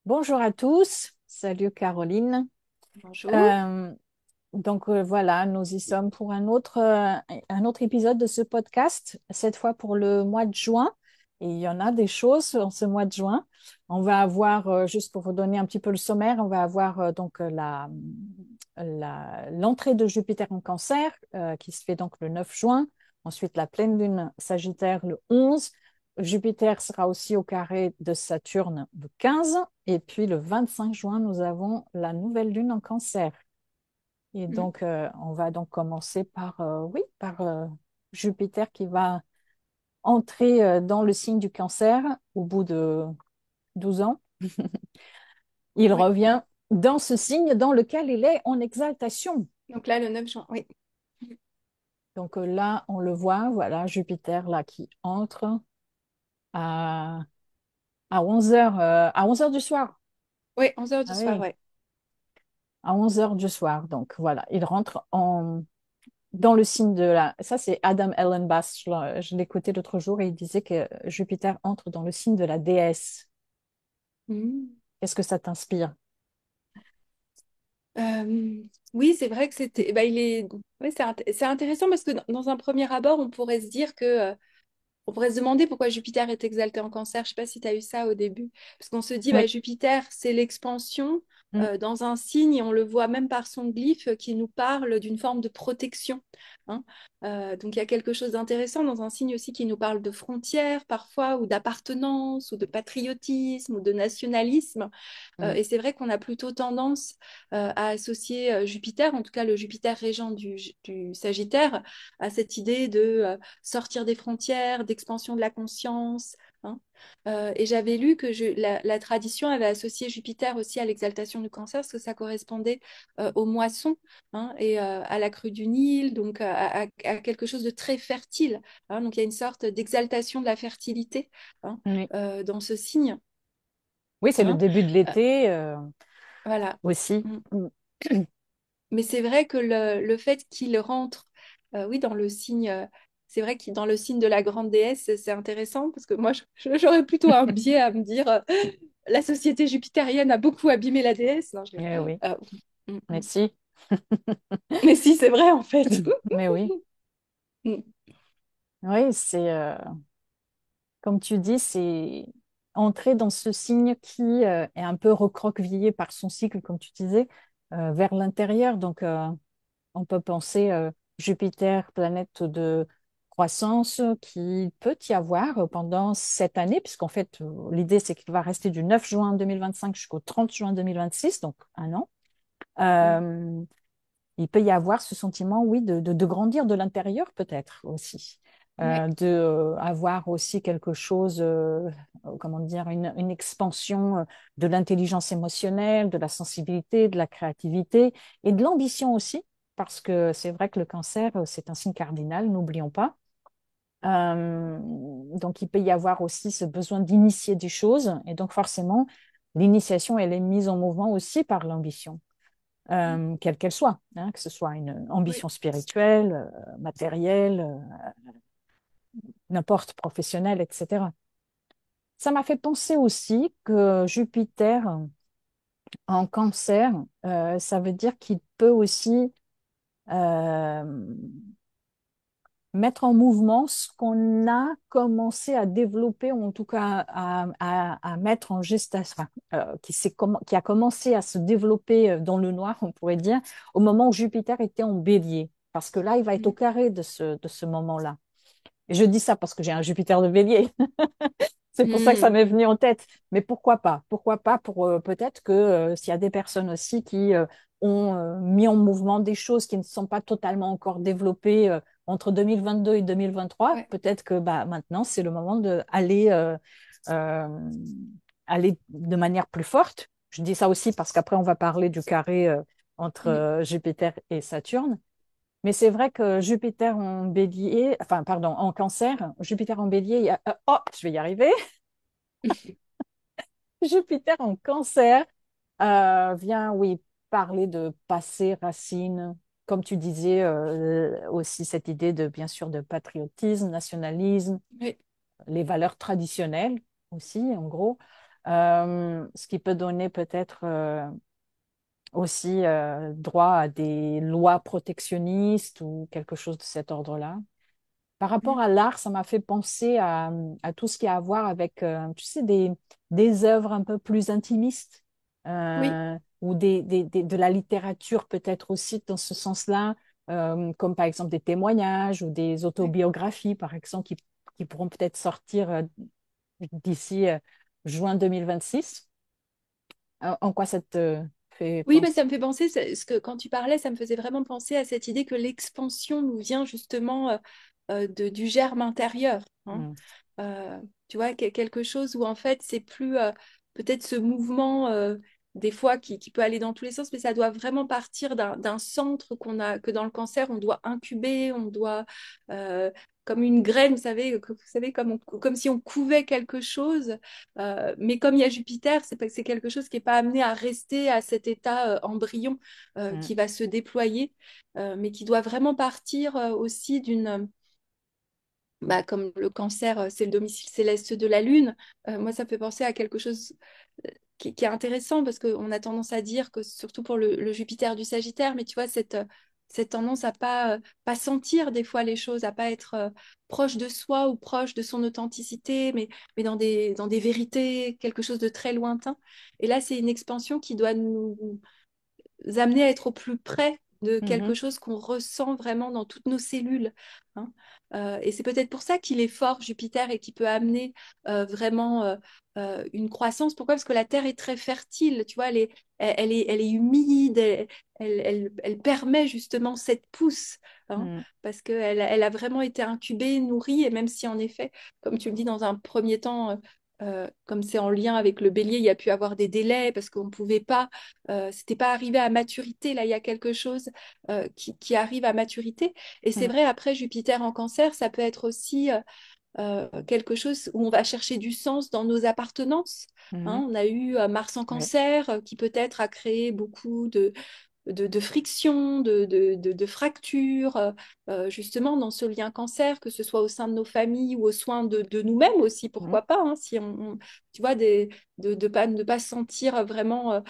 Bonjour à tous, salut Caroline. Bonjour. Euh, voilà, nous y sommes pour un autre épisode de ce podcast, cette fois pour le mois de juin. Et il y en a des choses en ce mois de juin. On va avoir, juste pour vous donner un petit peu le sommaire, on va avoir l'entrée de Jupiter en Cancer qui se fait donc le 9 juin. Ensuite, la pleine lune Sagittaire le 11. Jupiter sera aussi au carré de Saturne le 15. Et puis le 25 juin, nous avons la nouvelle lune en Cancer. Et Mm. donc, on va donc commencer par Jupiter qui va entrer dans le signe du Cancer au bout de 12 ans. Il Oui. revient dans ce signe dans lequel il est en exaltation. Donc là, le 9 juin, oui. Donc là, on le voit, voilà, Jupiter là qui entre à, à 11 heures, à 11 heures du soir. Oui, 11 heures du Ah soir, oui, ouais. à 11 heures du soir. Donc voilà, il rentre dans le signe de la... Ça, c'est Adam Allen Bass. Je l'écoutais l'autre jour et il disait que Jupiter entre dans le signe de la déesse. Mm. Qu'est-ce que ça t'inspire? Oui, c'est vrai que c'était, bah, il est, ouais, c'est intéressant parce que dans un premier abord, on pourrait se dire que, on pourrait se demander pourquoi Jupiter est exalté en Cancer. Je sais pas si tu as eu ça au début, parce qu'on se dit, bah, Oui. Jupiter, c'est l'expansion Mm. dans un signe, et on le voit même par son glyphe qui nous parle d'une forme de protection, hein. Donc il y a quelque chose d'intéressant dans un signe aussi qui nous parle de frontières parfois, ou d'appartenance, ou de patriotisme, ou de nationalisme. Mm. Et c'est vrai qu'on a plutôt tendance à associer Jupiter, en tout cas le Jupiter régent du Sagittaire, à cette idée de sortir des frontières, d'expansion de la conscience, hein. Et j'avais lu que la tradition avait associé Jupiter aussi à l'exaltation du Cancer, parce que ça correspondait aux moissons, hein, et à la crue du Nil, donc à quelque chose de très fertile, hein. Donc il y a une sorte d'exaltation de la fertilité, hein, Oui, dans ce signe, oui, c'est le hein. début de Euh, l'été voilà. aussi. Mm. Mm. Mais c'est vrai que le fait qu'il rentre, oui, dans le signe, c'est vrai qu'il dans le signe de la grande déesse, c'est intéressant parce que moi, j'aurais plutôt un biais à me dire, la société jupitérienne a beaucoup abîmé la déesse. Non, Eh oui, euh, mm, mm. merci. Mais si, c'est vrai en fait. Mais oui, Mm. oui, c'est comme tu dis, c'est entrer dans ce signe qui est un peu recroquevillé par son cycle, comme tu disais, vers l'intérieur. Donc, on peut penser Jupiter, planète de croissance, qu'il peut y avoir pendant cette année, puisqu'en fait, l'idée, c'est qu'il va rester du 9 juin 2025 jusqu'au 30 juin 2026, donc un an. Mm. Euh, il peut y avoir ce sentiment, oui, de grandir de l'intérieur peut-être aussi. Ouais. De avoir aussi quelque chose, comment dire, une expansion de l'intelligence émotionnelle, de la sensibilité, de la créativité et de l'ambition aussi, parce que c'est vrai que le cancer, c'est un signe cardinal, n'oublions pas. Donc, il peut y avoir aussi ce besoin d'initier des choses, et donc forcément, l'initiation, elle est mise en mouvement aussi par l'ambition quelle qu'elle soit, hein, que ce soit une Oui. ambition spirituelle, matérielle, n'importe, professionnelle, etc. Ça m'a fait penser aussi que Jupiter en cancer, ça veut dire qu'il peut aussi euh, mettre en mouvement ce qu'on a commencé à développer, ou en tout cas à mettre en gestation, enfin, qui a commencé à se développer dans le noir, on pourrait dire, au moment où Jupiter était en bélier. Parce que là, il va être au Mm. carré de ce moment-là. Et je dis ça parce que j'ai un Jupiter de bélier. C'est pour ça que ça Mm. m'est venu en tête. Mais pourquoi pas? Pourquoi pas pour peut-être que s'il y a des personnes aussi qui ont mis en mouvement des choses qui ne sont pas totalement encore développées entre 2022 et 2023, Ouais. peut-être que bah, maintenant, c'est le moment d'aller aller de manière plus forte. Je dis ça aussi parce qu'après, on va parler du carré entre Mm. Jupiter et Saturne. Mais c'est vrai que Jupiter en bélier, enfin, pardon, en cancer, Jupiter en bélier, il y a, oh, je vais y arriver. Jupiter en cancer vient, oui, parler de passé, racines, comme tu disais, aussi cette idée de, bien sûr, de patriotisme, nationalisme, Oui. les valeurs traditionnelles aussi, en gros. ce qui peut donner peut-être aussi droit à des lois protectionnistes ou quelque chose de cet ordre-là. Par rapport Mm. à l'art, ça m'a fait penser à tout ce qui a à voir avec, tu sais, des œuvres un peu plus intimistes Oui, ou de la littérature peut-être aussi dans ce sens-là, comme par exemple des témoignages ou des ouais. autobiographies, par exemple, qui pourront peut-être sortir d'ici juin 2026. En quoi ça te fait Oui, mais penser? ça me fait penser, ce que quand tu parlais, ça me faisait vraiment penser à cette idée que l'expansion nous vient justement du germe intérieur. Hein. Mm, Tu vois, quelque chose où en fait c'est plus peut-être ce mouvement des fois qui peut aller dans tous les sens, mais ça doit vraiment partir d'un centre qu'on a, que dans le cancer on doit incuber, on doit euh, comme une graine, vous savez comme si on couvait quelque chose, mais comme il y a Jupiter, c'est quelque chose qui n'est pas amené à rester à cet état embryon mm, qui va se déployer, mais qui doit vraiment partir aussi d'une bah, comme le cancer, c'est le domicile céleste de la Lune, moi, ça me fait penser à quelque chose qui est intéressant parce qu'on a tendance à dire que, surtout pour le Jupiter du Sagittaire, mais tu vois, cette tendance à pas sentir des fois les choses, à pas être proche de soi ou proche de son authenticité, mais dans des vérités, quelque chose de très lointain. Et là, c'est une expansion qui doit nous amener à être au plus près de quelque mhm, chose qu'on ressent vraiment dans toutes nos cellules. Hein. Et c'est peut-être pour ça qu'il est fort, Jupiter, et qu'il peut amener vraiment une croissance. Pourquoi? Parce que la Terre est très fertile, tu vois, elle est humide, elle permet justement cette pousse, hein, mm, parce elle a vraiment été incubée, nourrie, et même si en effet, comme tu le dis, dans un premier temps, comme c'est en lien avec le bélier, il y a pu avoir des délais parce qu'on ne pouvait pas c'était pas arrivé à maturité. Là, il y a quelque chose qui arrive à maturité. Et c'est mm, vrai, après Jupiter en cancer, ça peut être aussi quelque chose où on va chercher du sens dans nos appartenances. mhm, Hein. On a eu Mars en oui, cancer qui peut-être a créé beaucoup de frictions, de fractures, justement dans ce lien cancer, que ce soit au sein de nos familles ou au soin de nous-mêmes aussi, mm, pourquoi pas, hein, si tu vois, de pas se sentir vraiment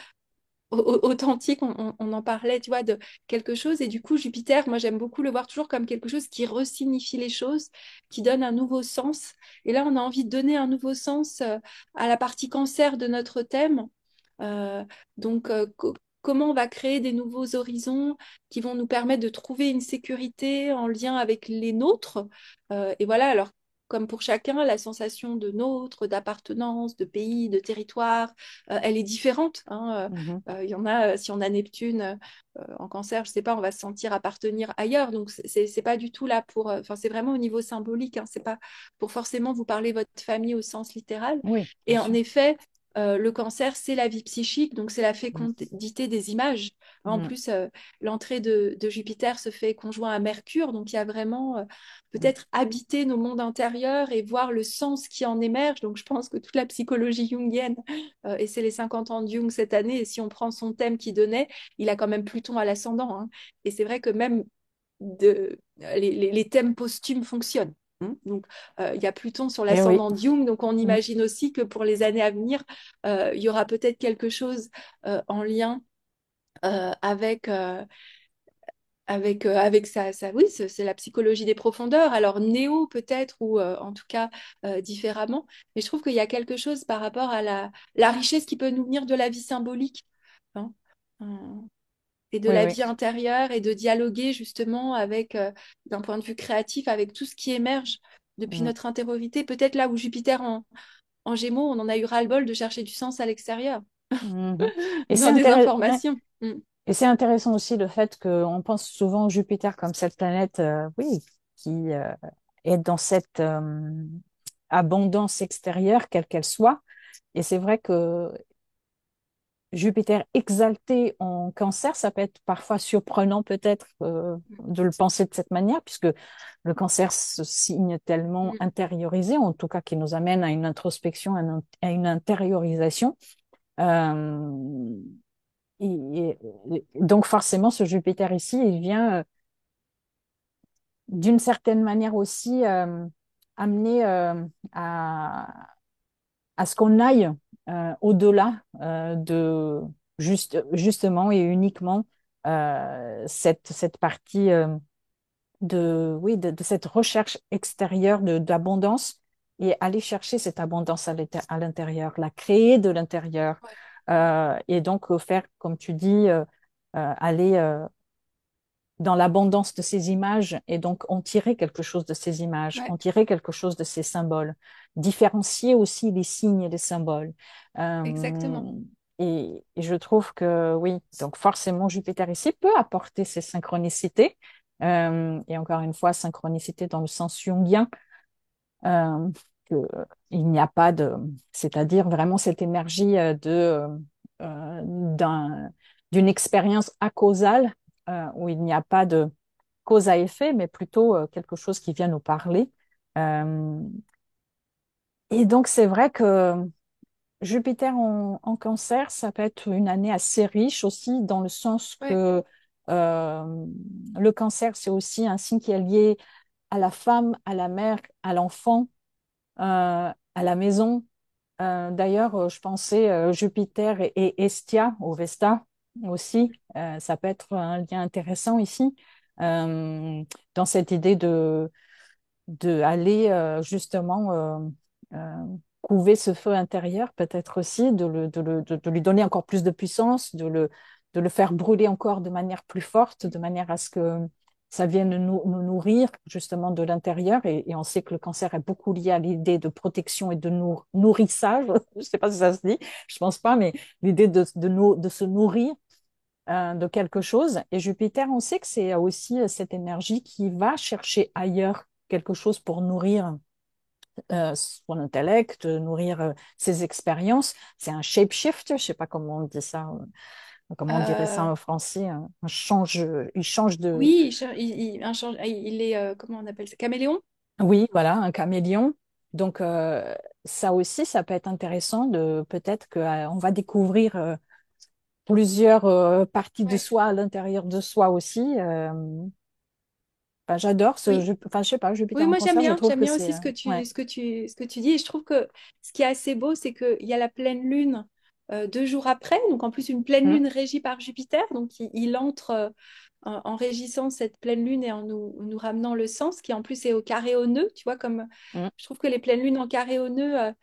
authentique, on en parlait, tu vois, de quelque chose. Et du coup, Jupiter, moi, j'aime beaucoup le voir toujours comme quelque chose qui resignifie les choses, qui donne un nouveau sens. Et là, on a envie de donner un nouveau sens à la partie cancer de notre thème. Euh, donc, comment on va créer des nouveaux horizons qui vont nous permettre de trouver une sécurité en lien avec les nôtres. Et voilà, alors, comme pour chacun, la sensation de nôtre, d'appartenance, de pays, de territoire, elle est différente. Hein. mhm, Il y en a, si on a Neptune en cancer, je sais pas, on va se sentir appartenir ailleurs. Donc, c'est pas du tout là pour. Enfin, c'est vraiment au niveau symbolique. Hein. C'est pas pour forcément vous parler votre famille au sens littéral. oui, bien Et en sûr. effet, le cancer, c'est la vie psychique, donc c'est la Mm, fécondité des images. En mm, plus, l'entrée de Jupiter se fait conjoint à Mercure, donc il y a vraiment mm, peut-être habiter nos mondes intérieurs et voir le sens qui en émerge. Donc je pense que toute la psychologie jungienne, et c'est les 50 ans de Jung cette année, et si on prend son thème qui donnait, il a quand même Pluton à l'ascendant. Hein. Et c'est vrai que même les thèmes posthumes fonctionnent. Hein. Donc, il y a Pluton sur eh oui. l'ascendant de Jung, donc on Mm, imagine aussi que pour les années à venir, il y aura peut-être quelque chose en lien avec, avec oui, c'est la psychologie des profondeurs. Alors, néo peut-être, ou en tout cas différemment, mais je trouve qu'il y a quelque chose par rapport à la richesse qui peut nous venir de la vie symbolique. Hein. Euh, et de oui, la oui. vie intérieure et de dialoguer justement avec, d'un point de vue créatif, avec tout ce qui émerge depuis Mm, notre intériorité. Peut-être là où Jupiter en Gémeaux, on en a eu ras-le-bol de chercher du sens à l'extérieur, mhm. Et c'est dans des informations. Mm. et c'est intéressant aussi le fait qu'on pense souvent Jupiter comme cette planète, oui, qui est dans cette abondance extérieure, quelle qu'elle soit. Et c'est vrai que Jupiter exalté en cancer, ça peut être parfois surprenant peut-être de le penser de cette manière, puisque le cancer se signe tellement Mm. intériorisé, en tout cas qui nous amène à une introspection, à une intériorisation. Euh, donc forcément, ce Jupiter ici, il vient d'une certaine manière aussi amener à ce qu'on aille au-delà de justement et uniquement cette partie de cette recherche extérieure d'abondance et aller chercher cette abondance à l'intérieur, la créer de l'intérieur. Ouais, Et donc faire, comme tu dis, aller dans l'abondance de ces images et donc en tirer quelque chose de ces images, ouais, en tirer quelque chose de ces symboles, différencier aussi les signes et les symboles. Euh, exactement. et je trouve que oui, donc forcément Jupiter ici peut apporter ces synchronicités. Et encore une fois, synchronicité dans le sens jungien, euh, que, il n'y a pas de, c'est-à-dire vraiment cette énergie d'un, d'une expérience acausale où il n'y a pas de cause à effet, mais plutôt quelque chose qui vient nous parler. Euh, et donc c'est vrai que Jupiter en Cancer, ça peut être une année assez riche aussi dans le sens Ouais. que euh, le Cancer, c'est aussi un signe qui est lié à la femme, à la mère, à l'enfant, à la maison. D'ailleurs, je pensais Jupiter et Hestia au Vesta aussi. Ça peut être un lien intéressant ici dans cette idée de aller justement euh, couver ce feu intérieur, peut-être aussi, de lui donner encore plus de puissance, de le faire brûler encore de manière plus forte, de manière à ce que ça vienne nous nourrir justement de l'intérieur. Et on sait que le cancer est beaucoup lié à l'idée de protection et de nourrissage. Je ne sais pas si ça se dit, je pense pas, mais l'idée de se nourrir de quelque chose. Et Jupiter, on sait que c'est aussi cette énergie qui va chercher ailleurs quelque chose pour nourrir son intellect, nourrir ses expériences. C'est un shapeshifter, je sais pas comment on dit ça, comment on dirait ça Euh, en français. Il change de, oui, il est, comment on appelle ça? Caméléon? oui, voilà, un caméléon. Donc ça aussi, ça peut être intéressant de peut-être que on va découvrir plusieurs parties de Ouais. soi à l'intérieur de soi aussi. Enfin, j'adore Oui. enfin, je sais pas, Oui, Jupiter en moi cancer, je trouve j'aime que bien c'est, aussi ouais. ce que tu dis. Et je trouve que ce qui est assez beau, c'est qu'il y a la pleine lune 2 jours après. Donc en plus, une pleine Mm, lune régie par Jupiter. Donc il entre en régissant cette pleine lune et en nous ramenant le sens, qui en plus est au carré au nœud. Tu vois, comme mm. je trouve que les pleines lunes en carré au nœud,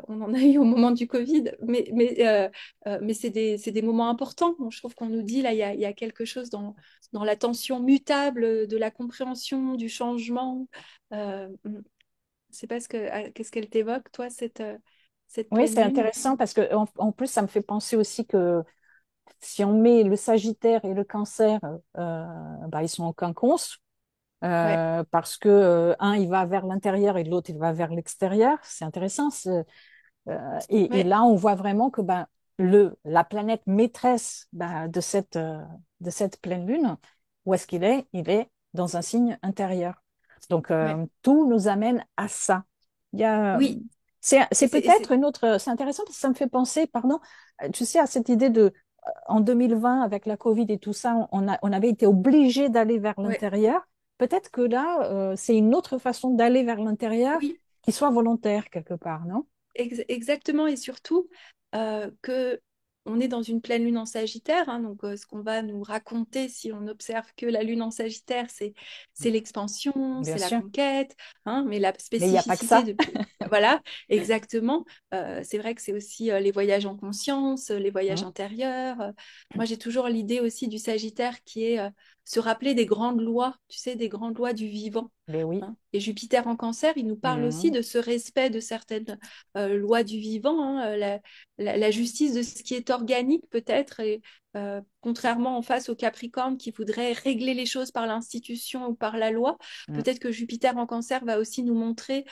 on en a eu au moment du Covid, mais c'est des moments importants. Bon, je trouve qu'on nous dit, là, il y a quelque chose dans la tension mutable de la compréhension, du changement. Je sais pas qu'est-ce qu'elle t'évoque, toi, cette Oui, pleine c'est lune. intéressant parce que en plus, ça me fait penser aussi que si on met le Sagittaire et le Cancer, bah, ils sont en quinconce Ouais, parce que un, il va vers l'intérieur et l'autre, il va vers l'extérieur. C'est intéressant. Et ouais, là, on voit vraiment que bah, la planète maîtresse bah, de cette pleine lune, où est-ce qu'il est? Il est dans un signe intérieur. Donc, ouais. tout nous amène à ça. Il y a, Oui, c'est peut-être une autre. C'est intéressant parce que ça me fait penser, pardon, tu sais, à cette idée de en 2020 avec la Covid et tout ça, on avait été obligé d'aller vers ouais, l'intérieur. Peut-être que là, c'est une autre façon d'aller vers l'intérieur oui. qui soit volontaire quelque part, non? Exactement, et surtout que on est dans une pleine lune en Sagittaire, hein, donc ce qu'on va nous raconter si on observe que la lune en Sagittaire, c'est l'expansion, Bien c'est la sûr. conquête, hein, mais la Mais il n'y a pas que spécificité ça. de voilà, exactement. C'est vrai que c'est aussi les voyages en conscience, les voyages Mm. intérieurs. Moi, j'ai toujours l'idée aussi du Sagittaire qui est se rappeler des grandes lois, tu sais, des grandes lois du vivant. Mais oui. Hein. Et Jupiter en Cancer, il nous parle aussi Mm. de ce respect de certaines lois du vivant, hein, la justice de ce qui est organique peut-être, et contrairement en face au Capricorne qui voudrait régler les choses par l'institution ou par la loi, Mm. peut-être que Jupiter en Cancer va aussi nous montrer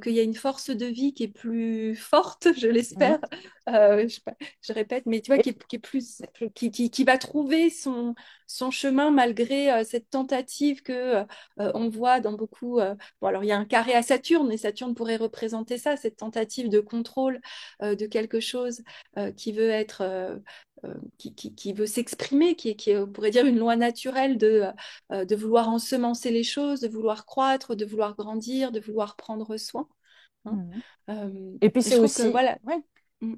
qu'il y a une force de vie qui est plus forte, je l'espère. Mm. Je, sais pas, je répète, mais tu vois, Et, qui est plus, qui va trouver son chemin malgré cette tentative que on voit dans beaucoup. Bon, alors il y a un carré à Saturne, et Saturne pourrait représenter ça, cette tentative de contrôle de quelque chose qui veut être, qui veut s'exprimer, on pourrait dire une loi naturelle de vouloir ensemencer les choses, de vouloir croître, de vouloir grandir, de vouloir prendre soin. Hein. mm. Euh, Et puis et c'est je trouve que aussi, voilà, ouais. Mm.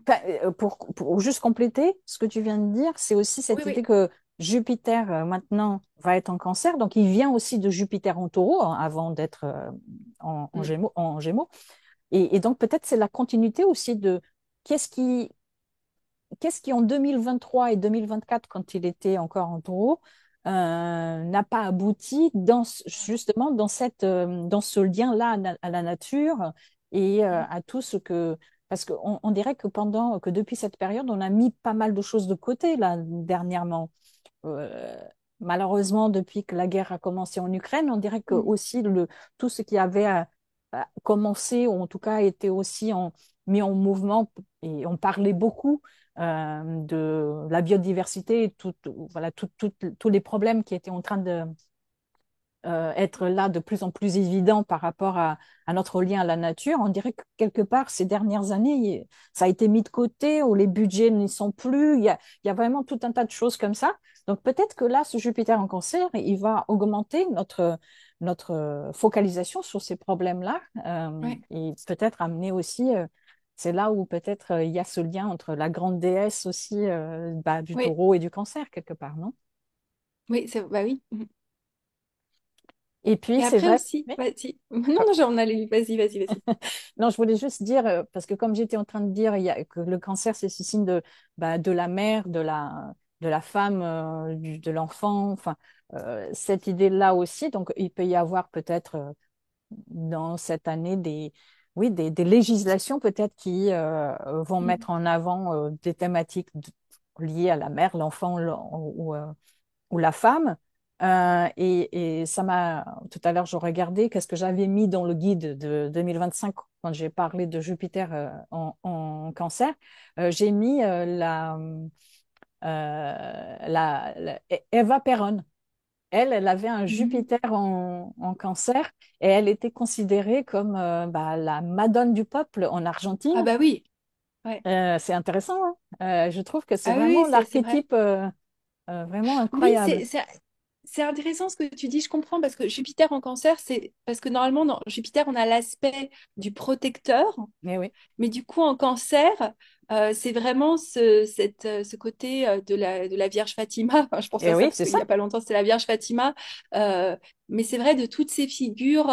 Pour juste compléter ce que tu viens de dire, c'est aussi Oui, cette idée oui. que Jupiter maintenant va être en Cancer, donc il vient aussi de Jupiter en Taureau hein, avant d'être Mm. en Gémeaux. Et donc peut-être c'est la continuité aussi de qu'est-ce qui, qu'est-ce qui en 2023 et 2024, quand il était encore en Taureau, n'a pas abouti justement dans ce lien-là à la nature et Mm. à tout ce que... Parce qu'on dirait que depuis cette période, on a mis pas mal de choses de côté là, dernièrement. Euh, Malheureusement, depuis que la guerre a commencé en Ukraine, on dirait que Mm. aussi tout ce qui avait commencé, ou en tout cas été aussi mis en mouvement, et on parlait beaucoup de la biodiversité, et voilà, tous les problèmes qui étaient en train de être là de plus en plus évident par rapport à notre lien à la nature. On dirait que quelque part, ces dernières années, ça a été mis de côté, ou les budgets n'y sont plus. Il y a vraiment tout un tas de choses comme ça. Donc peut-être que là, ce Jupiter en Cancer, il va augmenter notre focalisation sur ces problèmes-là Ouais. et peut-être amener aussi, c'est là où peut-être il y a ce lien entre la grande déesse aussi du Oui. taureau et du cancer quelque part, non? Oui, bah oui. Mm. Et puis, Et c'est après vrai. aussi, vas-y. Non, non, j'en allais, vas-y, vas-y, vas-y. Non, je voulais juste dire, parce que comme j'étais en train de dire, que le cancer, c'est ce signe de la mère, de la femme, de l'enfant, enfin, cette idée-là aussi. Donc, il peut y avoir peut-être dans cette année oui, des législations peut-être qui vont Mm. mettre en avant des thématiques liées à la mère, l'enfant ou la femme. Et ça m'a, tout à l'heure, je regardais qu'est-ce que j'avais mis dans le guide de 2025 quand j'ai parlé de Jupiter en cancer. J'ai mis Eva Perón. Elle avait un Mm. Jupiter en cancer et elle était considérée comme la madone du peuple en Argentine. Ah bah oui. Ouais. C'est intéressant, hein. Je trouve que c'est Ah oui, oui, vraiment c'est vrai. l'archétype vraiment Oui, incroyable. c'est intéressant ce que tu dis, je comprends, parce que Jupiter en cancer, c'est parce que normalement, dans Jupiter, on a l'aspect du protecteur. Mais oui, Mais du coup, en cancer, c'est vraiment ce côté de la Vierge Fatima. Enfin, je pense et à ça oui, parce c'est qu'il ça. n'y a pas longtemps, c'était la Vierge Fatima. Euh, mais c'est vrai de toutes ces figures,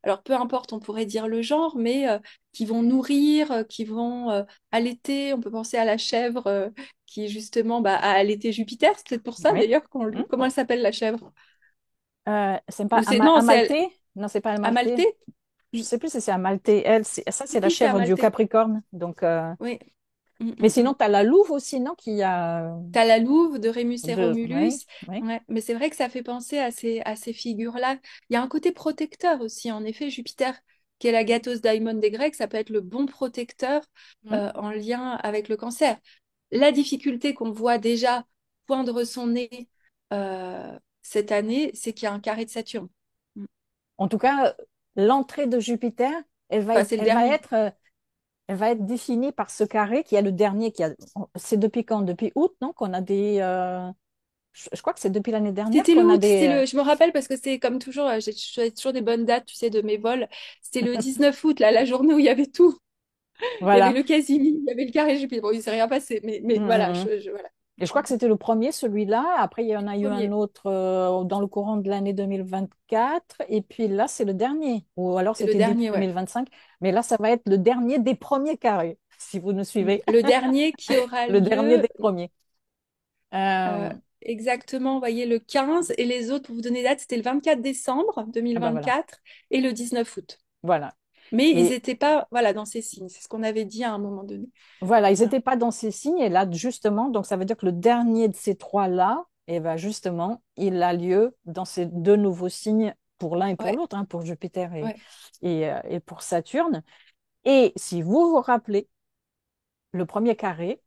alors peu importe, on pourrait dire le genre, mais qui vont nourrir, qui vont allaiter. On peut penser à la chèvre qui justement a allaité Jupiter. C'est peut-être pour ça Oui. d'ailleurs Hmm. comment elle s'appelle la chèvre? C'est pas Ou c'est non, c'est Amalthée? Non, c'est pas Amalthée. Amalthée? Je sais plus si c'est Amalthée. Ça, c'est la Si, c'est chèvre du Amalthée. Capricorne. Donc, Oui. Mm, mais mm, mm. sinon, tu as la louve aussi, non? Qui a T'as la louve de Rémus et oui, Romulus. oui. Ouais, mais c'est vrai que ça fait penser à ces figures-là. Il y a un côté protecteur aussi. En effet, Jupiter, qui est la Gathos Daimon des Grecs, ça peut être le bon protecteur Hmm. en lien avec le cancer. La difficulté qu'on voit déjà poindre son nez cette année, c'est qu'il y a un carré de Saturne. Mm. En tout cas, l'entrée de Jupiter, Enfin, c'est le dernier. elle va être définie par ce carré qui est le dernier. C'est depuis quand? Depuis août, non? Qu'on a je crois que c'est depuis l'année dernière C'était le qu'on a août, des. je me rappelle parce que c'est comme toujours, j'ai toujours des bonnes dates, tu sais, de mes vols. C'était le 19 août, là, la journée où il y avait tout. Il y avait Voilà. le Casimir, il y avait le carré Jupiter. Bon, il ne s'est rien passé, mais voilà, Mhm. voilà. Et je crois que c'était le premier, celui-là. Après, il y en a eu un Premier, autre dans le courant de l'année 2024. Et puis là, c'est le dernier. Ou alors c'est le c'était début dernier, ouais. 2025. Mais là, ça va être le dernier des premiers carrés, si vous nous Mm. suivez. Le dernier qui aura Le dernier lieu des premiers. euh, Euh, exactement, vous voyez, le 15, et les autres, pour vous donner date, c'était le 24 décembre ah ben voilà. 2024 et le 19 août. Voilà. Mais ils Et n'étaient pas, voilà, dans ces signes. C'est ce qu'on avait dit à un moment donné. voilà, ils Voilà. n'étaient pas dans ces signes. Et là, justement, donc ça veut dire que le dernier de ces trois-là, et ben justement, il a lieu dans ces deux nouveaux signes pour l'un et pour Ouais, l'autre, hein, pour Jupiter ouais. et pour Saturne. Et si vous vous rappelez, le premier carré,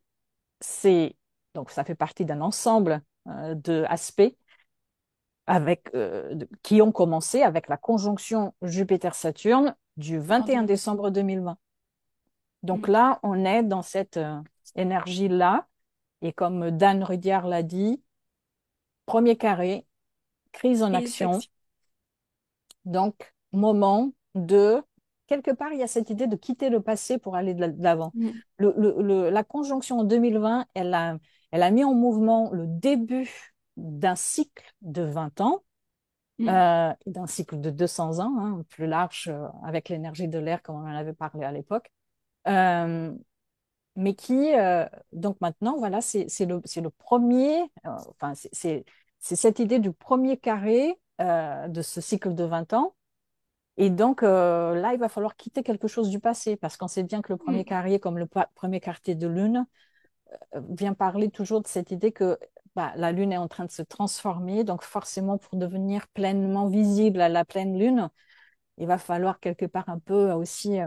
c'est donc ça fait partie d'un ensemble d'aspects qui ont commencé avec la conjonction Jupiter-Saturne du En 21 2020. décembre 2020. Donc Mm. là, on est dans cette énergie-là. Et comme Dan Rudyard l'a dit, premier carré, crise en Crise action. d'action. Donc, moment de quelque part, il y a cette idée de quitter le passé pour aller de l'avant. Mm. La conjonction en 2020, elle a mis en mouvement le début d'un cycle de 20 ans, Mm. d'un cycle de 200 ans, hein, plus large, avec l'énergie de l'air, comme on en avait parlé à l'époque. Euh, mais qui, donc maintenant, voilà, c'est le premier, enfin, c'est cette idée du premier carré de ce cycle de 20 ans. Et donc, là, il va falloir quitter quelque chose du passé, parce qu'on sait bien que le premier Mm. carré, comme le premier quartier de lune, vient parler toujours de cette idée que bah, la lune est en train de se transformer, donc forcément, pour devenir pleinement visible à la pleine lune, il va falloir quelque part un peu aussi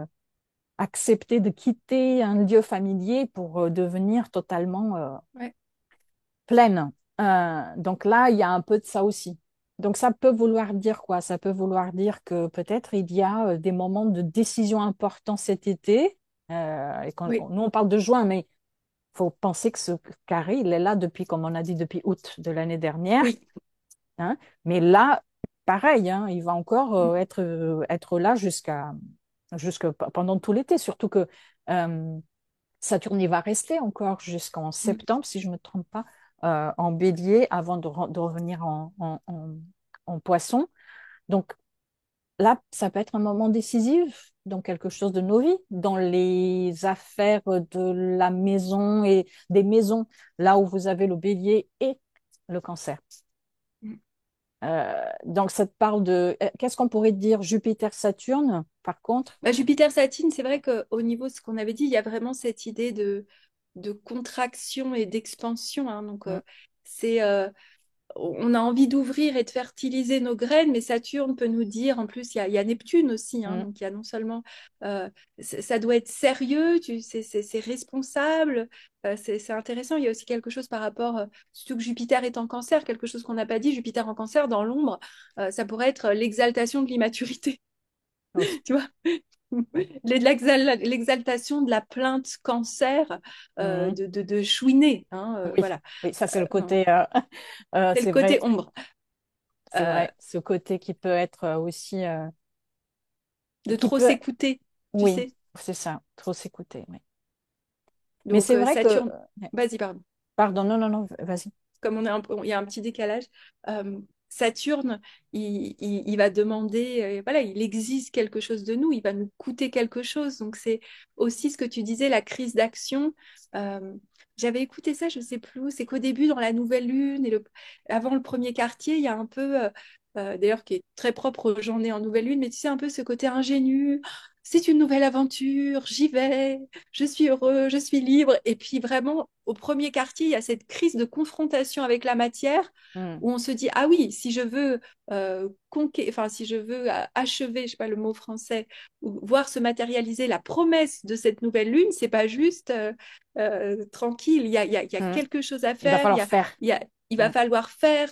accepter de quitter un lieu familier pour devenir totalement Ouais. pleine. Donc là, il y a un peu de ça aussi. Donc ça peut vouloir dire quoi? Ça peut vouloir dire que peut-être il y a des moments de décision importants cet été. Et quand, Oui. nous, on parle de juin, mais il faut penser que ce carré, il est là depuis, comme on a dit, depuis août de l'année dernière. Oui. Hein. Mais là, pareil, hein, il va encore Mm. être là pendant tout l'été. Surtout que Saturne, il va rester encore jusqu'en Mm. septembre, si je ne me trompe pas, en bélier avant de revenir en poisson. Donc là, ça peut être un moment décisif dans quelque chose de nos vies, dans les affaires de la maison et des maisons, là où vous avez le bélier et le cancer. Mm. Donc, ça te parle de... Qu'est-ce qu'on pourrait dire Jupiter-Saturne, par contre? Bah, Jupiter-Satine, c'est vrai qu'au niveau de ce qu'on avait dit, il y a vraiment cette idée de contraction et d'expansion, hein. Donc, Mm, c'est, on a envie d'ouvrir et de fertiliser nos graines, mais Saturne peut nous dire, en plus, il y a Neptune aussi, hein. mm, Donc il y a non seulement, ça doit être sérieux, c'est responsable, c'est intéressant. Il y a aussi quelque chose par rapport, surtout que Jupiter est en cancer, quelque chose qu'on n'a pas dit, Jupiter en cancer, dans l'ombre, ça pourrait être l'exaltation de l'immaturité, oui. tu vois. L'exaltation de la plainte cancer Mm, de chouiner, hein, oui, voilà. oui, ça c'est le Euh, côté, c'est le côté ombre. c'est Euh, vrai, ce côté qui peut être aussi, de qui trop peut, s'écouter, tu oui, sais. c'est ça, trop s'écouter, oui. Mais Donc c'est vrai que, Saturne, vas-y, pardon, pardon, non, non, non, vas-y. comme il y a un petit décalage, Saturne, il va demander, voilà, il exige quelque chose de nous, il va nous coûter quelque chose. Donc c'est aussi ce que tu disais, la crise d'action. Euh, J'avais écouté ça, je sais plus où, c'est qu'au début, dans la nouvelle lune, avant le premier quartier, il y a un peu, d'ailleurs qui est très propre aux gens nés en nouvelle lune, mais tu sais, un peu ce côté ingénu. C'est une nouvelle aventure, j'y vais, je suis heureux, je suis libre. Et puis vraiment, au premier quartier, il y a cette crise de confrontation avec la matière Mm, où on se dit, ah oui, si je veux enfin, si je veux achever, je sais pas le mot français, ou voir se matérialiser la promesse de cette nouvelle lune, c'est pas juste tranquille, il y a mm. quelque chose à Il va faire, falloir faire, il va mm, falloir faire,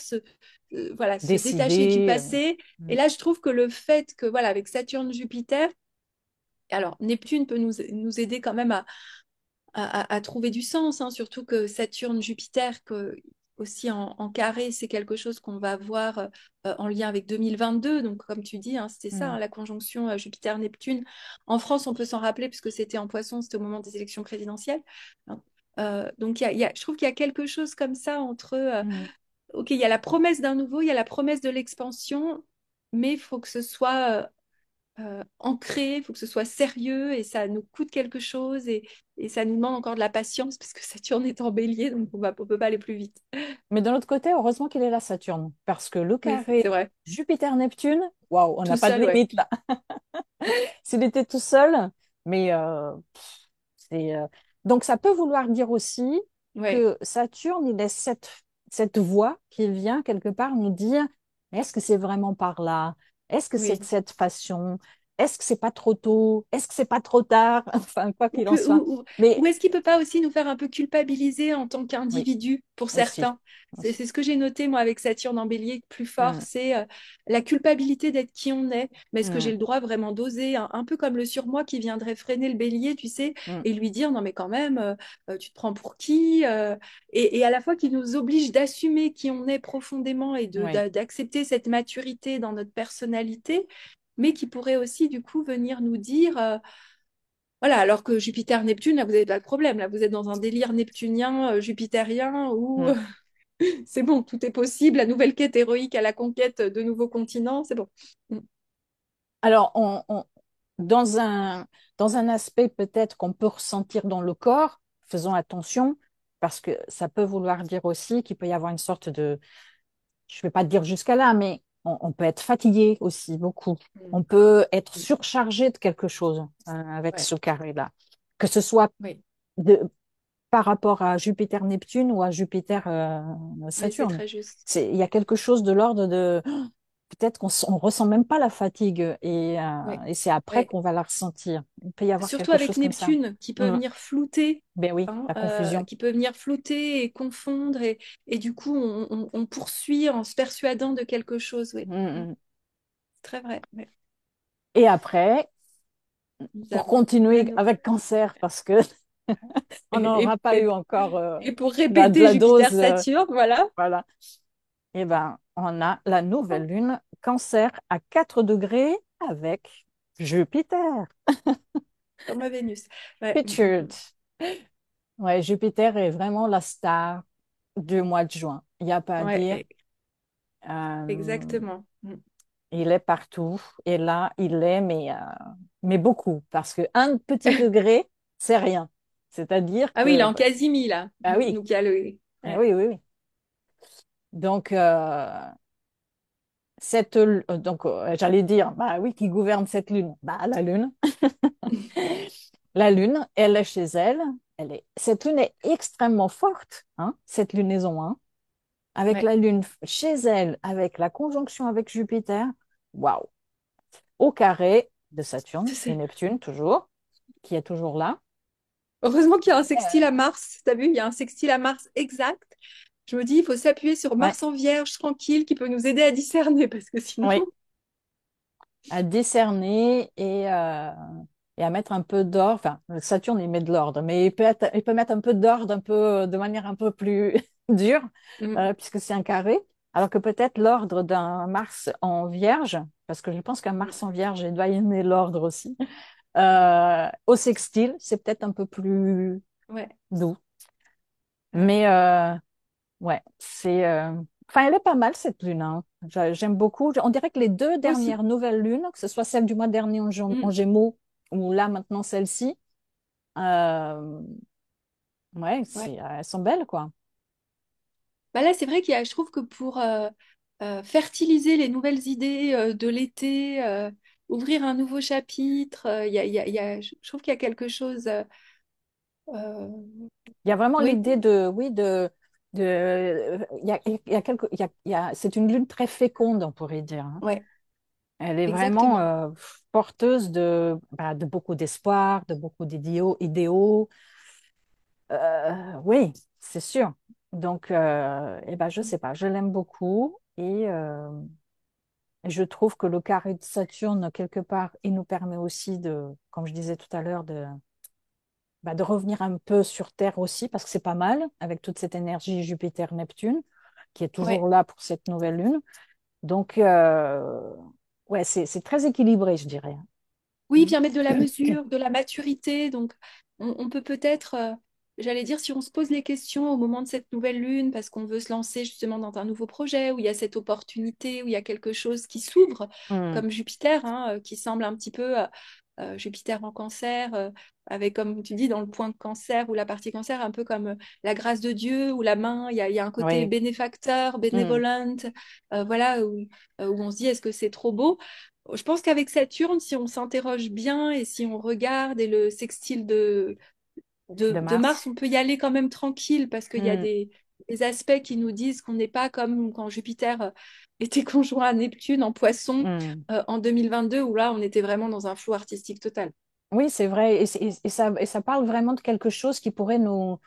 voilà, se détacher du décider. passé. Et Mm. là, je trouve que le fait que, voilà, avec Saturne-Jupiter, alors, Neptune peut nous aider quand même à trouver du sens, hein, surtout que Saturne, Jupiter, aussi en carré, c'est quelque chose qu'on va voir en lien avec 2022. Donc, comme tu dis, hein, c'était ça, Mm. hein, la conjonction Jupiter-Neptune. En France, on peut s'en rappeler puisque c'était en Poisson, c'était au moment des élections présidentielles, hein. Donc, je trouve qu'il y a quelque chose comme ça entre, Mm. OK, il y a la promesse d'un nouveau, il y a la promesse de l'expansion, mais il faut que ce soit ancré, il faut que ce soit sérieux et ça nous coûte quelque chose et ça nous demande encore de la patience parce que Saturne est en bélier, donc on peut pas aller plus vite. Mais d'un autre côté, heureusement qu'il est là, Saturne, parce que le Oui, carré c'est vrai. Jupiter-Neptune, waouh, on Tout n'a pas de seul, ouais. limite là. S'il était tout seul, mais c'est donc ça peut vouloir dire aussi Ouais, que Saturne, il est cette voix qui vient quelque part nous dire, est-ce que c'est vraiment par là? Est-ce que c'est de oui. cette façon? Est-ce que c'est pas trop tôt? Est-ce que c'est pas trop tard? Enfin, quoi Ou, qu'il en que, soit. Mais ou est-ce qu'il peut pas aussi nous faire un peu culpabiliser en tant oui, qu'individu pour aussi, certains? C'est aussi. ce que j'ai noté, moi, avec Saturne en bélier, plus fort, Mm, c'est la culpabilité d'être qui on est. Mais est-ce que j'ai mm, le droit vraiment d'oser? Un peu comme le surmoi qui viendrait freiner le bélier, tu sais, mm. et lui dire, non, mais quand même, tu te prends pour qui? Et à la fois qui nous oblige d'assumer qui on est profondément et Oui. d'accepter cette maturité dans notre personnalité, mais qui pourrait aussi du coup venir nous dire, voilà, alors que Jupiter-Neptune, là, vous n'avez pas de problème, là, vous êtes dans un délire neptunien, jupitérien, où Mm. c'est bon, tout est possible, la nouvelle quête héroïque à la conquête de nouveaux continents, c'est bon. Mm. Alors, dans un aspect peut-être qu'on peut ressentir dans le corps, faisons attention, parce que ça peut vouloir dire aussi qu'il peut y avoir une sorte de, je ne vais pas dire jusqu'à là, mais on peut être fatigué aussi beaucoup. Mm. On peut être Mm. surchargé de quelque chose avec Ouais, ce carré-là. Que ce soit oui, de, par rapport à Jupiter-Neptune ou à oui, c'est Jupiter-Saturne. très juste. Il y a quelque chose de l'ordre de peut-être on ressent même pas la fatigue Ouais, et c'est après ouais. qu'on va la ressentir. Il peut y avoir Surtout quelque avec chose comme ça. Neptune qui peut Mm. venir flouter, Ben oui, hein, la confusion. qui peut venir flouter et confondre, et du coup, on poursuit en se persuadant de quelque chose. Oui, Mm, mm, mm. c'est très vrai. Ouais. Et après, Nous pour avons la continuer no- avec cancer, parce que on n'aura et, pas eu et- encore et pour de répéter la dose, Jupiter-Saturne, voilà, voilà. Eh ben, on a la nouvelle lune cancer à 4 degrés avec Jupiter. comme à Vénus. Ouais, Featured. Ouais, Jupiter est vraiment la star du mois de juin. Il n'y a pas à ouais, dire. Euh, exactement. il est partout. Et là, il est, mais beaucoup. Parce que un petit degré, c'est rien. C'est-à-dire Ah oui, il est que, en quasi-mi là. ah oui, Donc il y a le. ah Ouais. oui, oui, oui. Donc, j'allais dire, bah oui, qui gouverne cette lune? Bah, la lune. La lune, elle est chez elle. Cette lune est extrêmement forte, hein, cette lunaison, hein. Avec Ouais, la Lune chez elle, avec la conjonction avec Jupiter, waouh, au carré de Saturne je et sais. Neptune, toujours, qui est toujours là. Heureusement qu'il y a un sextile Euh, à Mars. Tu as vu, il y a un sextile à Mars exact. Je me dis, il faut s'appuyer sur ouais, Mars en Vierge tranquille qui peut nous aider à discerner parce que sinon. oui, à décerner et à mettre un peu d'ordre. Enfin, Saturne, il met de l'ordre, mais il peut mettre un peu d'ordre de manière un peu plus dure, Mm, puisque c'est un carré. Alors que peut-être l'ordre d'un Mars en Vierge, parce que je pense qu'un mm, Mars en Vierge, il doit y aimer l'ordre aussi. Au sextile, c'est peut-être un peu plus ouais, doux. ouais. Mais ouais, enfin, elle est pas mal cette lune, hein. J'aime beaucoup. On dirait que les deux Moi aussi. dernières nouvelles lunes, que ce soit celle du mois dernier en Mm. Gémeaux ou là maintenant celle-ci, euh, ouais, Ouais. elles sont belles, quoi. Bah là, c'est vrai je trouve que pour fertiliser les nouvelles idées de l'été, ouvrir un nouveau chapitre, je trouve qu'il y a quelque chose. Euh, Il y a vraiment oui. l'idée oui, c'est une lune très féconde, on pourrait dire, hein. Ouais, Elle est vraiment exactement. porteuse de beaucoup d'espoir, de beaucoup idéaux. Oui, c'est sûr. Donc, eh ben, je sais pas, je l'aime beaucoup et je trouve que le carré de Saturne, quelque part, il nous permet aussi comme je disais tout à l'heure, de revenir un peu sur Terre aussi, parce que c'est pas mal avec toute cette énergie Jupiter-Neptune qui est Ouais. toujours là pour cette nouvelle lune. Donc, ouais, c'est très équilibré, je dirais. Oui, vient mettre de la mesure, de la maturité. Donc, on peut peut-être, j'allais dire, si on se pose les questions au moment de cette nouvelle lune, parce qu'on veut se lancer justement dans un nouveau projet, où il y a cette opportunité, où il y a quelque chose qui s'ouvre, Hmm. comme Jupiter, hein, qui semble un petit peu Jupiter en cancer, avec, comme tu dis, dans le point de cancer ou la partie cancer, un peu comme la grâce de Dieu ou la main. Il y a un côté Oui. bénéfacteur, Hmm. bénévolent, voilà, où on se dit, est-ce que c'est trop beau? Je pense qu'avec Saturne, si on s'interroge bien et si on regarde et le sextile De de Mars, Mars. on peut y aller quand même tranquille parce qu'il y a Hmm. des aspects qui nous disent qu'on n'est pas comme quand Jupiter était conjoint à Neptune en Poisson Hmm. en 2022 où là, on était vraiment dans un flou artistique total. Oui, c'est vrai. Et ça parle vraiment de quelque chose qui pourrait nous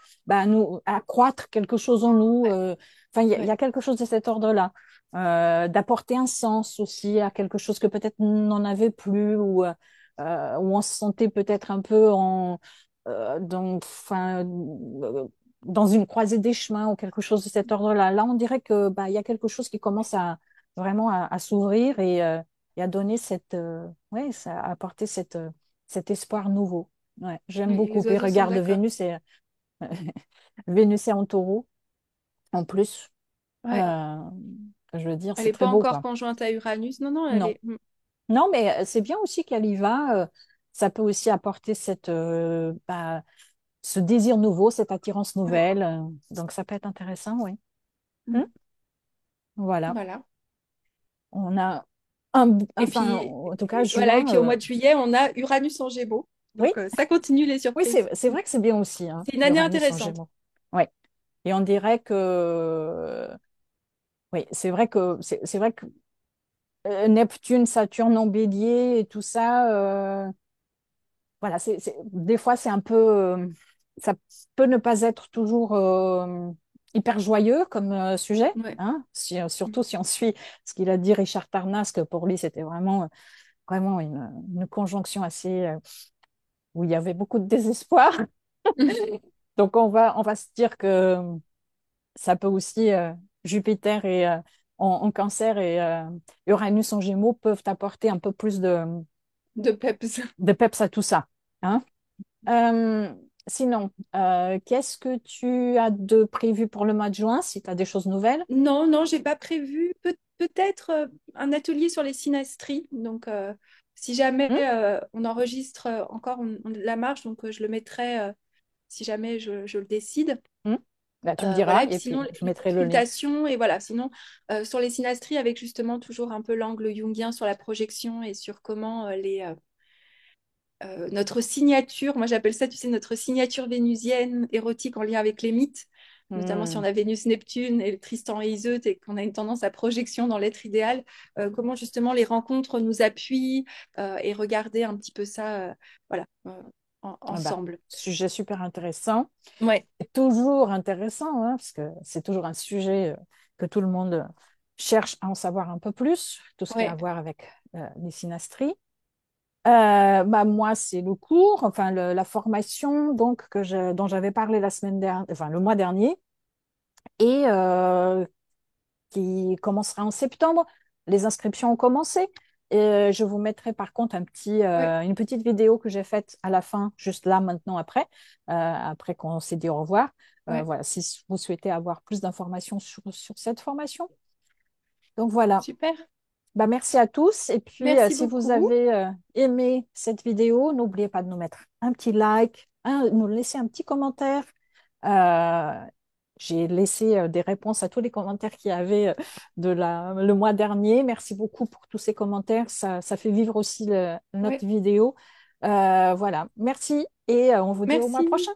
accroître quelque chose en nous. Ouais, Enfin, il y ouais, a quelque chose de cet ordre-là. D'apporter un sens aussi à quelque chose que peut-être on n'en avait plus ou on se sentait peut-être un peu dans une croisée des chemins ou quelque chose de cet ordre-là. Là, on dirait que il y a quelque chose qui commence vraiment à s'ouvrir et a donné ouais, ça a apporté cet espoir nouveau. Ouais, j'aime Oui, beaucoup. les Puis oiseaux sont regarde, d'accord. Vénus est en taureau, en plus. Ouais. Euh, je veux dire, Elle c'est n'est très pas beau, encore quoi. conjointe à Uranus. Non, non, elle Non. est. Non, mais c'est bien aussi qu'elle y va. Ça peut aussi apporter ce désir nouveau, cette attirance Ouais. nouvelle. Donc, ça peut être intéressant, oui. Hmm. Mm. Voilà. Voilà. On a Et enfin, puis, en tout cas, voilà. Et juin. puis au mois de juillet, on a Uranus en Gémeaux. Oui, Donc, ça continue les oui, surprises. c'est vrai que c'est bien aussi, hein, C'est une année Uranus en intéressante. Gémeaux. Oui. Et on dirait oui, c'est vrai que Neptune, Saturne en Bélier et tout ça. Voilà, des fois, c'est un peu, ça peut ne pas être toujours hyper joyeux comme sujet, Ouais. hein, Mm. surtout si on suit ce qu'il a dit Richard Tarnas, que pour lui, c'était vraiment une conjonction assez, où il y avait beaucoup de désespoir. Donc, on va se dire que ça peut aussi, Jupiter en Cancer et Uranus en Gémeaux peuvent apporter un peu plus De peps. de peps à tout ça, hein. Euh, Sinon, qu'est-ce que tu as de prévu pour le mois de juin, si tu as des choses nouvelles? Non, non, j'ai pas prévu. Peut-être un atelier sur les synastries. Donc, si jamais Hmm. on enregistre encore la marche, donc je le mettrai si jamais je le décide. Hmm. Là, tu me diras, Voilà, et puis et puis sinon, je les mettrai le lien. consultations, et voilà, sinon, sur les synastries, avec justement toujours un peu l'angle jungien sur la projection et sur comment notre signature, moi j'appelle ça, tu sais, notre signature vénusienne érotique en lien avec les mythes, notamment si on Hmm. a Vénus-Neptune et Tristan et Iseut et qu'on a une tendance à projection dans l'être idéal, comment justement les rencontres nous appuient et regarder un petit peu ça, voilà, Ah bah, ensemble. sujet super intéressant. Ouais, Et toujours intéressant, hein, parce que c'est toujours un sujet que tout le monde cherche à en savoir un peu plus, tout ce qui a à ouais, voir avec les synastries. Bah, moi, c'est le cours, enfin la formation donc dont j'avais parlé la semaine dernière, enfin le mois dernier, et qui commencera en septembre. Les inscriptions ont commencé. Et je vous mettrai par contre ouais, une petite vidéo que j'ai faite à la fin, juste là maintenant après qu'on s'est dit au revoir. ouais, Voilà, si vous souhaitez avoir plus d'informations sur cette formation. Donc voilà. super. Bah, merci à tous. Et puis, Merci si vous beaucoup. avez aimé cette vidéo, n'oubliez pas de nous mettre un petit like, nous laisser un petit commentaire. Euh, j'ai laissé des réponses à tous les commentaires qu'il y avait le mois dernier. Merci beaucoup pour tous ces commentaires. Ça fait vivre aussi Ouais, notre vidéo. Voilà. Merci et on vous dit au mois merci. prochain.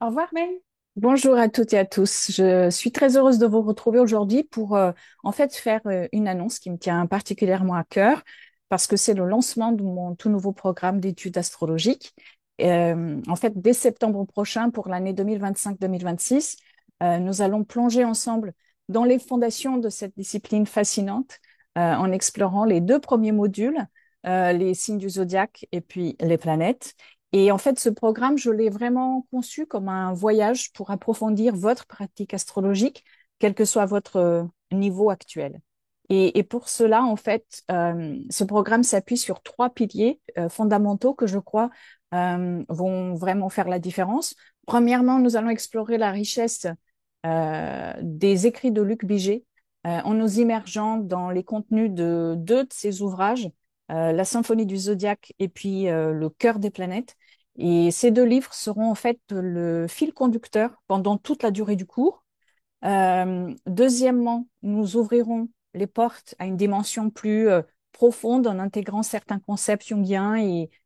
Au revoir. Ouais. Bonjour à toutes et à tous. Je suis très heureuse de vous retrouver aujourd'hui pour en fait faire une annonce qui me tient particulièrement à cœur parce que c'est le lancement de mon tout nouveau programme d'études astrologiques. En fait, dès septembre prochain, pour l'année 2025-2026, nous allons plonger ensemble dans les fondations de cette discipline fascinante en explorant les deux premiers modules, les signes du zodiaque et puis les planètes. Et en fait, ce programme, je l'ai vraiment conçu comme un voyage pour approfondir votre pratique astrologique, quel que soit votre niveau actuel. Et pour cela, en fait, ce programme s'appuie sur trois piliers fondamentaux que je crois vont vraiment faire la différence. Premièrement, nous allons explorer la richesse des écrits de Luc Biget en nous immergeant dans les contenus de deux de ses ouvrages, La Symphonie du Zodiaque et puis Le Cœur des planètes. Et ces deux livres seront en fait le fil conducteur pendant toute la durée du cours. Deuxièmement, nous ouvrirons les portes à une dimension plus profonde en intégrant certains concepts jungiens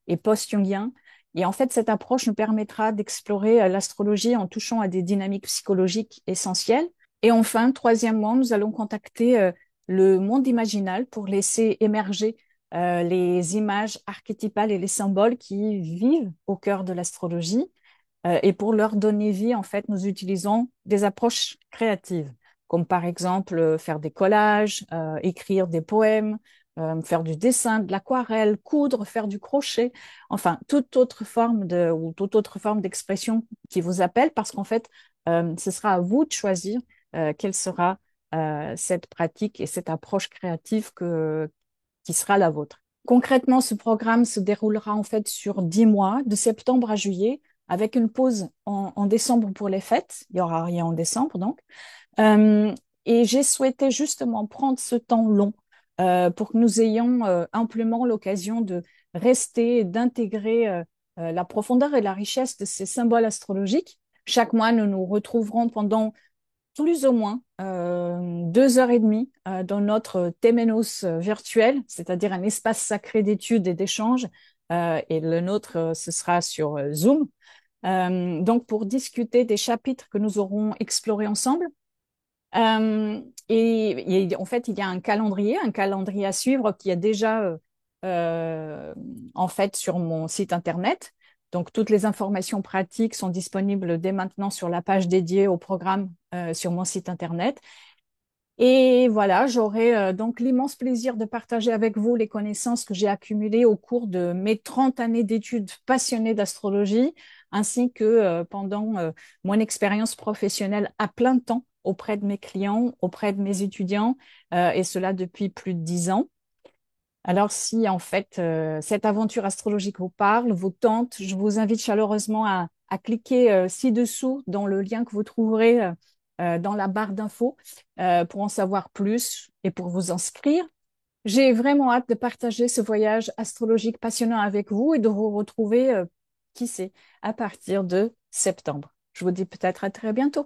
et post-jungiens. Et en fait, cette approche nous permettra d'explorer l'astrologie en touchant à des dynamiques psychologiques essentielles. Et enfin, troisièmement, nous allons contacter le monde imaginal pour laisser émerger les images archétypales et les symboles qui vivent au cœur de l'astrologie. Et pour leur donner vie, en fait, nous utilisons des approches créatives, comme par exemple faire des collages, écrire des poèmes, faire du dessin, de l'aquarelle, coudre, faire du crochet, enfin, toute autre forme d'expression qui vous appelle, parce qu'en fait, ce sera à vous de choisir quelle sera cette pratique et cette approche créative qui sera la vôtre. Concrètement, ce programme se déroulera en fait sur 10 mois, de septembre à juillet, avec une pause en décembre pour les fêtes. Il n'y aura rien en décembre, donc. Euh, et j'ai souhaité justement prendre ce temps long pour que nous ayons amplement l'occasion de rester et d'intégrer la profondeur et la richesse de ces symboles astrologiques. Chaque mois, nous nous retrouverons pendant plus ou moins 2 heures et demie dans notre Temenos virtuel, c'est-à-dire un espace sacré d'études et d'échanges. Et le nôtre, ce sera sur Zoom. Donc, pour discuter des chapitres que nous aurons explorés ensemble. En fait, il y a un calendrier à suivre qui est déjà en fait sur mon site internet. Donc, toutes les informations pratiques sont disponibles dès maintenant sur la page dédiée au programme sur mon site internet. Et voilà, j'aurai donc l'immense plaisir de partager avec vous les connaissances que j'ai accumulées au cours de mes 30 années d'études passionnées d'astrologie, ainsi que pendant mon expérience professionnelle à plein temps auprès de mes clients, auprès de mes étudiants, et cela depuis plus de 10 ans. Alors, si en fait cette aventure astrologique vous parle, vous tente, je vous invite chaleureusement à cliquer ci-dessous dans le lien que vous trouverez dans la barre d'infos pour en savoir plus et pour vous inscrire. J'ai vraiment hâte de partager ce voyage astrologique passionnant avec vous et de vous retrouver, qui sait, à partir de septembre. Je vous dis peut-être à très bientôt.